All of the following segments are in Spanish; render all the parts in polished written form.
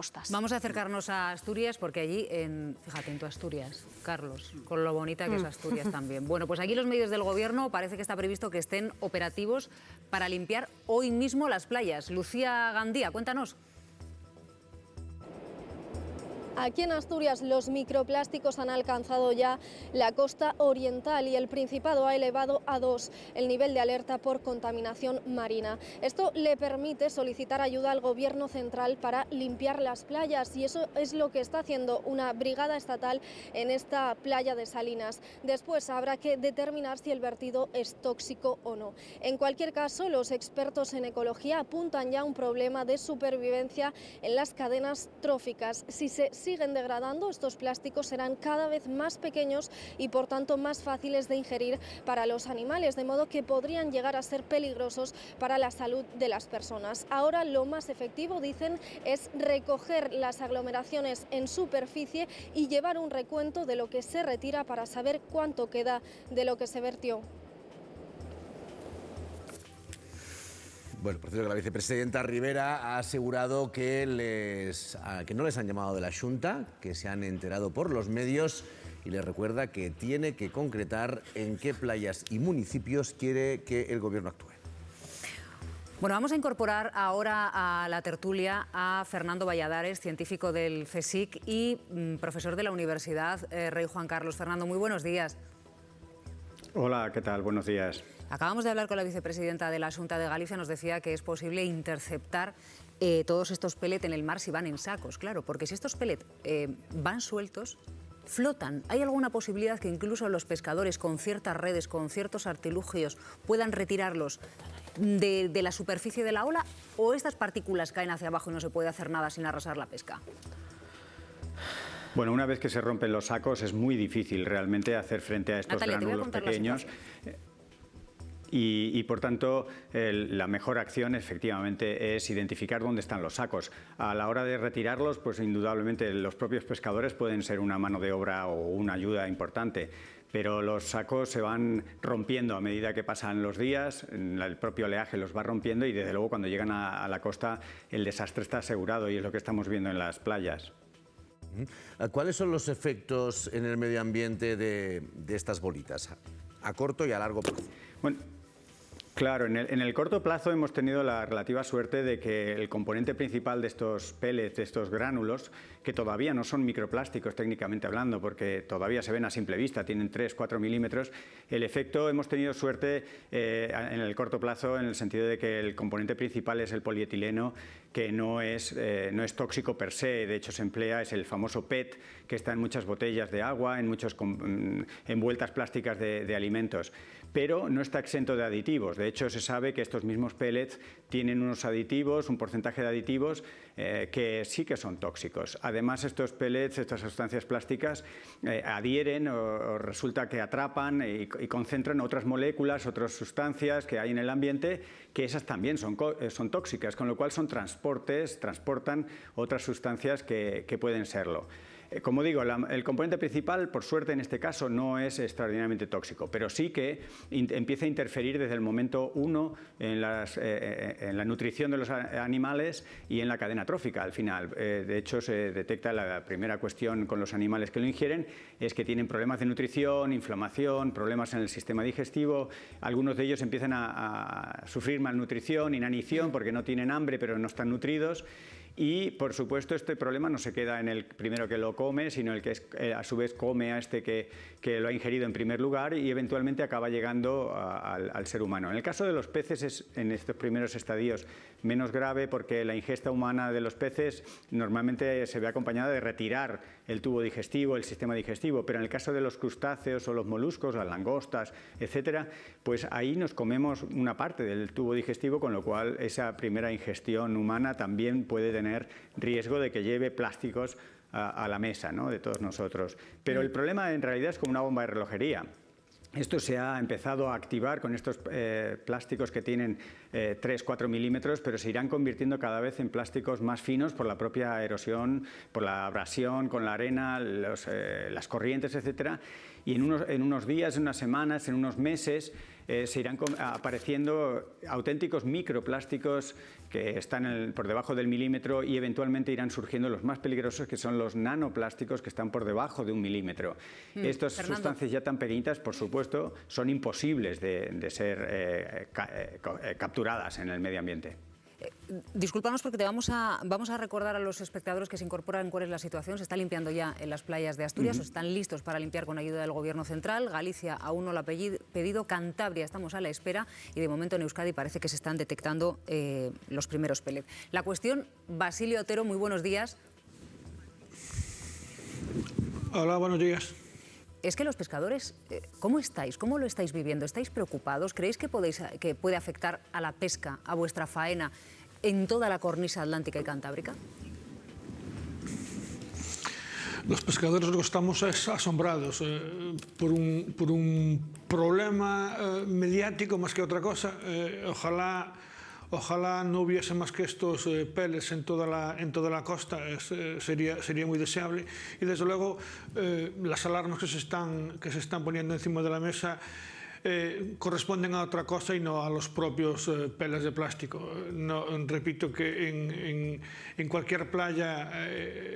costas. Vamos a acercarnos a Asturias porque allí, fíjate, en tu Asturias, Carlos, con lo bonita que es Asturias también. Bueno, pues aquí los medios del Gobierno parece que está previsto que estén operativos para limpiar hoy mismo las playas. Lucía Gandía, cuéntanos. Aquí en Asturias los microplásticos han alcanzado ya la costa oriental y el Principado ha elevado a 2 el nivel de alerta por contaminación marina. Esto le permite solicitar ayuda al Gobierno central para limpiar las playas y eso es lo que está haciendo una brigada estatal en esta playa de Salinas. Después habrá que determinar si el vertido es tóxico o no. En cualquier caso, los expertos en ecología apuntan ya a un problema de supervivencia en las cadenas tróficas. Si se siguen degradando, estos plásticos serán cada vez más pequeños y por tanto más fáciles de ingerir para los animales, de modo que podrían llegar a ser peligrosos para la salud de las personas. Ahora lo más efectivo, dicen, es recoger las aglomeraciones en superficie y llevar un recuento de lo que se retira para saber cuánto queda de lo que se vertió. Bueno, por cierto, que la vicepresidenta Rivera ha asegurado que no les han llamado de la Xunta, que se han enterado por los medios y les recuerda que tiene que concretar en qué playas y municipios quiere que el Gobierno actúe. Bueno, vamos a incorporar ahora a la tertulia a Fernando Valladares, científico del CSIC y profesor de la Universidad Rey Juan Carlos. Fernando, muy buenos días. Hola, ¿qué tal? Buenos días. Acabamos de hablar con la vicepresidenta de la Xunta de Galicia, nos decía que es posible interceptar todos estos pellets en el mar si van en sacos, claro, porque si estos pellets van sueltos, flotan. ¿Hay alguna posibilidad que incluso los pescadores con ciertas redes, con ciertos artilugios, puedan retirarlos de la superficie de la ola o estas partículas caen hacia abajo y no se puede hacer nada sin arrasar la pesca? Bueno, una vez que se rompen los sacos es muy difícil realmente hacer frente a estos granulos pequeños. Y por tanto, la mejor acción efectivamente es identificar dónde están los sacos. A la hora de retirarlos, pues indudablemente los propios pescadores pueden ser una mano de obra o una ayuda importante. Pero los sacos se van rompiendo a medida que pasan los días, el propio oleaje los va rompiendo y desde luego cuando llegan a la costa el desastre está asegurado y es lo que estamos viendo en las playas. ¿Cuáles son los efectos en el medio ambiente de estas bolitas, a corto y a largo plazo? Bueno, claro, en el corto plazo hemos tenido la relativa suerte de que el componente principal de estos pellets, de estos gránulos, que todavía no son microplásticos técnicamente hablando, porque todavía se ven a simple vista, tienen 3-4 milímetros, el efecto hemos tenido suerte en el corto plazo en el sentido de que el componente principal es el polietileno, que no es tóxico per se, de hecho se emplea, es el famoso PET, que está en muchas botellas de agua, en muchas envueltas plásticas de alimentos, pero no está exento de aditivos. De hecho, se sabe que estos mismos pellets tienen unos aditivos, un porcentaje de aditivos que sí que son tóxicos. Además, estos pellets, estas sustancias plásticas, adhieren o resulta que atrapan y concentran otras moléculas, otras sustancias que hay en el ambiente, que esas también son tóxicas, con lo cual transportan otras sustancias que pueden serlo. Como digo, el componente principal, por suerte en este caso, no es extraordinariamente tóxico, pero sí que empieza a interferir desde el momento 1 en la nutrición de los animales y en la cadena trófica al final. De hecho, se detecta la primera cuestión con los animales que lo ingieren, es que tienen problemas de nutrición, inflamación, problemas en el sistema digestivo. Algunos de ellos empiezan a sufrir malnutrición, inanición, porque no tienen hambre pero no están nutridos. Y, por supuesto, este problema no se queda en el primero que lo come, sino el que a su vez come a este que lo ha ingerido en primer lugar y eventualmente acaba llegando al ser humano. En el caso de los peces es en estos primeros estadios menos grave porque la ingesta humana de los peces normalmente se ve acompañada de retirar el tubo digestivo, el sistema digestivo, pero en el caso de los crustáceos o los moluscos, las langostas, etcétera, pues ahí nos comemos una parte del tubo digestivo, con lo cual esa primera ingestión humana también puede tener riesgo de que lleve plásticos a la mesa, ¿no?, de todos nosotros. Pero el problema en realidad es como una bomba de relojería. Esto se ha empezado a activar con estos plásticos que tienen 3-4 milímetros, pero se irán convirtiendo cada vez en plásticos más finos por la propia erosión, por la abrasión con la arena, las corrientes, etcétera. Y en unos días, en unas semanas, en unos meses, se irán apareciendo auténticos microplásticos que están por debajo del milímetro y eventualmente irán surgiendo los más peligrosos, que son los nanoplásticos, que están por debajo de 1 milímetro. Estas sustancias ya tan pequeñitas, por supuesto, son imposibles de ser capturadas en el medio ambiente. Discúlpanos porque vamos a recordar a los espectadores que se incorporan cuál es la situación. Se está limpiando ya en las playas de Asturias, o están listos para limpiar con ayuda del Gobierno central. Galicia aún no lo ha pedido, Cantabria estamos a la espera y de momento en Euskadi parece que se están detectando los primeros pellets. La cuestión, Basilio Otero, muy buenos días. Hola, buenos días. Es que los pescadores, ¿cómo estáis? ¿Cómo lo estáis viviendo? ¿Estáis preocupados? ¿Creéis que puede afectar a la pesca, a vuestra faena en toda la cornisa atlántica y cantábrica? Los pescadores lo que estamos es asombrados por un problema mediático más que otra cosa. Ojalá no hubiese más que estos pellets en toda la costa, sería muy deseable. Y desde luego las alarmas que se están poniendo encima de la mesa corresponden a otra cosa y no a los propios pellets de plástico. No, repito que en cualquier playa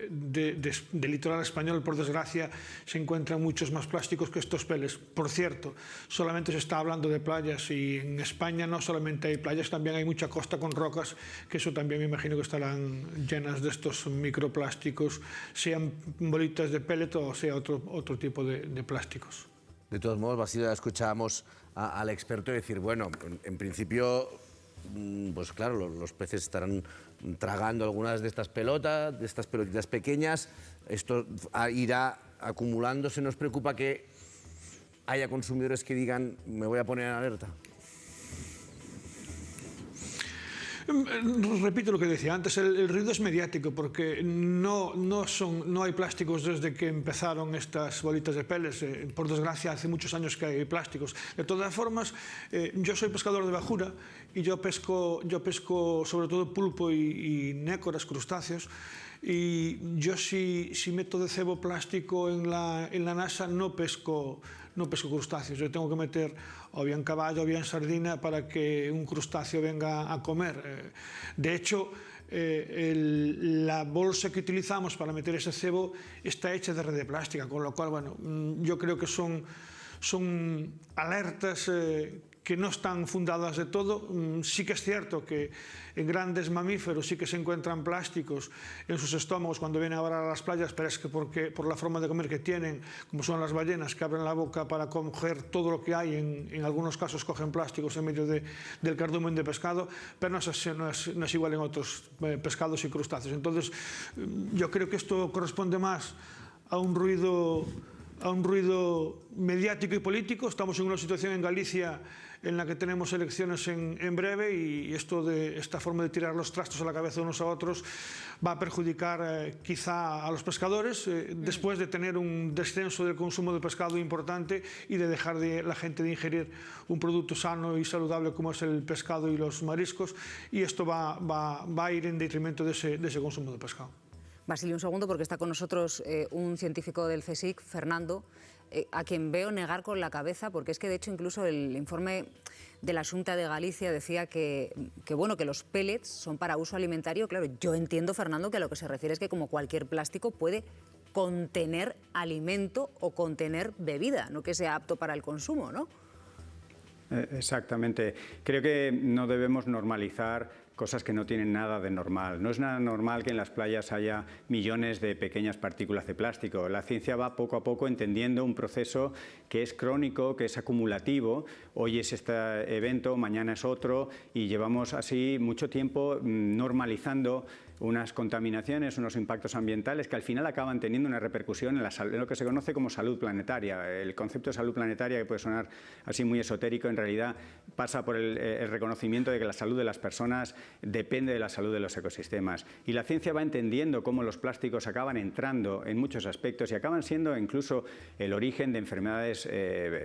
del litoral español, por desgracia, se encuentran muchos más plásticos que estos pellets. Por cierto, solamente se está hablando de playas y en España no solamente hay playas, también hay mucha costa con rocas, que eso también me imagino que estarán llenas de estos microplásticos, sean bolitas de pellet o sea otro tipo de plásticos. De todos modos, Basilio, escuchábamos al experto decir, bueno, en principio, pues claro, los peces estarán tragando algunas de estas pelotas, de estas pelotitas pequeñas, esto irá acumulándose. ¿Nos preocupa que haya consumidores que digan, me voy a poner en alerta? Repito lo que decía antes, el ruido es mediático porque no hay plásticos desde que empezaron estas bolitas de pellets. Por desgracia, hace muchos años que hay plásticos. De todas formas, yo soy pescador de bajura y yo pesco sobre todo pulpo y nécoras, crustáceos. Y yo si meto de cebo plástico en la nasa no pesco crustáceos. Yo tengo que meter o bien caballo o bien sardina para que un crustáceo venga a comer. De hecho, la bolsa que utilizamos para meter ese cebo está hecha de red de plástica, con lo cual, bueno, yo creo que son alertas que no están fundadas de todo. Sí que es cierto que en grandes mamíferos sí que se encuentran plásticos en sus estómagos cuando vienen ahora a las playas, pero es que por la forma de comer que tienen, como son las ballenas que abren la boca para coger todo lo que hay, en algunos casos cogen plásticos en medio del cardumen de pescado, pero no es igual en otros pescados y crustáceos. Entonces, yo creo que esto corresponde más a un ruido mediático y político. Estamos en una situación en Galicia en la que tenemos elecciones en breve y esta forma de tirar los trastos a la cabeza unos a otros va a perjudicar quizá a los pescadores después de tener un descenso del consumo de pescado importante y de dejar la gente de ingerir un producto sano y saludable como es el pescado y los mariscos, y esto va a ir en detrimento de ese consumo de pescado. Basilio, un segundo, porque está con nosotros un científico del CSIC, Fernando, a quien veo negar con la cabeza, porque es que de hecho incluso el informe de la Xunta de Galicia decía que los pellets son para uso alimentario. Claro, yo entiendo, Fernando, que a lo que se refiere es que como cualquier plástico puede contener alimento o contener bebida, no que sea apto para el consumo, ¿no? Exactamente. Creo que no debemos normalizar cosas que no tienen nada de normal. No es nada normal que en las playas haya millones de pequeñas partículas de plástico. La ciencia va poco a poco entendiendo un proceso que es crónico, que es acumulativo. Hoy es este evento, mañana es otro, y llevamos así mucho tiempo normalizando unas contaminaciones, unos impactos ambientales que al final acaban teniendo una repercusión en lo que se conoce como salud planetaria. El concepto de salud planetaria, que puede sonar así muy esotérico, en realidad pasa por el reconocimiento de que la salud de las personas depende de la salud de los ecosistemas. Y la ciencia va entendiendo cómo los plásticos acaban entrando en muchos aspectos y acaban siendo incluso el origen de enfermedades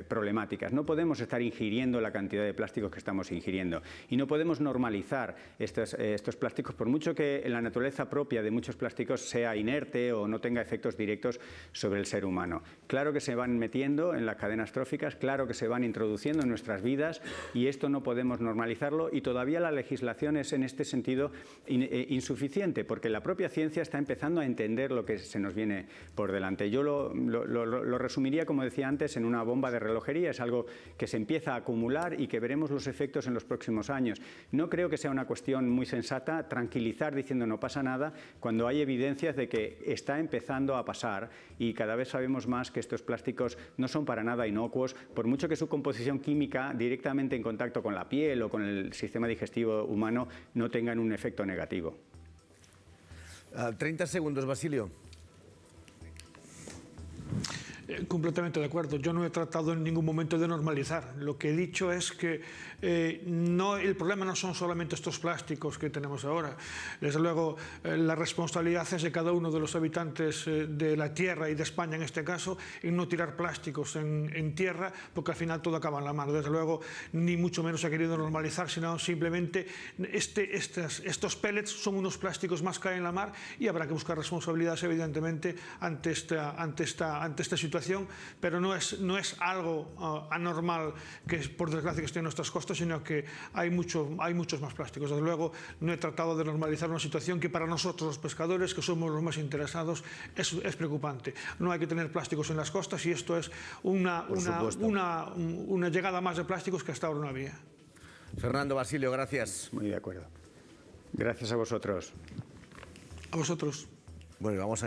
problemáticas. No podemos estar ingiriendo la cantidad de plásticos que estamos ingiriendo y no podemos normalizar estos plásticos, por mucho que en la la naturaleza propia de muchos plásticos sea inerte o no tenga efectos directos sobre el ser humano. Claro que se van metiendo en las cadenas tróficas, claro que se van introduciendo en nuestras vidas y esto no podemos normalizarlo y todavía la legislación es en este sentido insuficiente porque la propia ciencia está empezando a entender lo que se nos viene por delante. Yo lo resumiría, como decía antes, en una bomba de relojería. Es algo que se empieza a acumular y que veremos los efectos en los próximos años. No creo que sea una cuestión muy sensata tranquilizar diciendo no pasa nada cuando hay evidencias de que está empezando a pasar y cada vez sabemos más que estos plásticos no son para nada inocuos, por mucho que su composición química directamente en contacto con la piel o con el sistema digestivo humano no tengan un efecto negativo. 30 segundos, Basilio. Completamente de acuerdo. Yo no he tratado en ningún momento de normalizar. Lo que he dicho es que el problema no son solamente estos plásticos que tenemos ahora. Desde luego, la responsabilidad es de cada uno de los habitantes de la Tierra y de España en este caso en no tirar plásticos en tierra, porque al final todo acaba en la mar. Desde luego, ni mucho menos he querido normalizar, sino simplemente estos pellets son unos plásticos más que hay en la mar y habrá que buscar responsabilidades, evidentemente, ante esta situación. Pero no es algo anormal que, por desgracia, que esté en nuestras costas, sino que hay muchos más plásticos. Desde luego, no he tratado de normalizar una situación que para nosotros, los pescadores, que somos los más interesados, es preocupante. No hay que tener plásticos en las costas y esto es una llegada más de plásticos que hasta ahora no había. Fernando, Basilio, gracias. Muy de acuerdo. Gracias a vosotros. A vosotros. Bueno, vamos a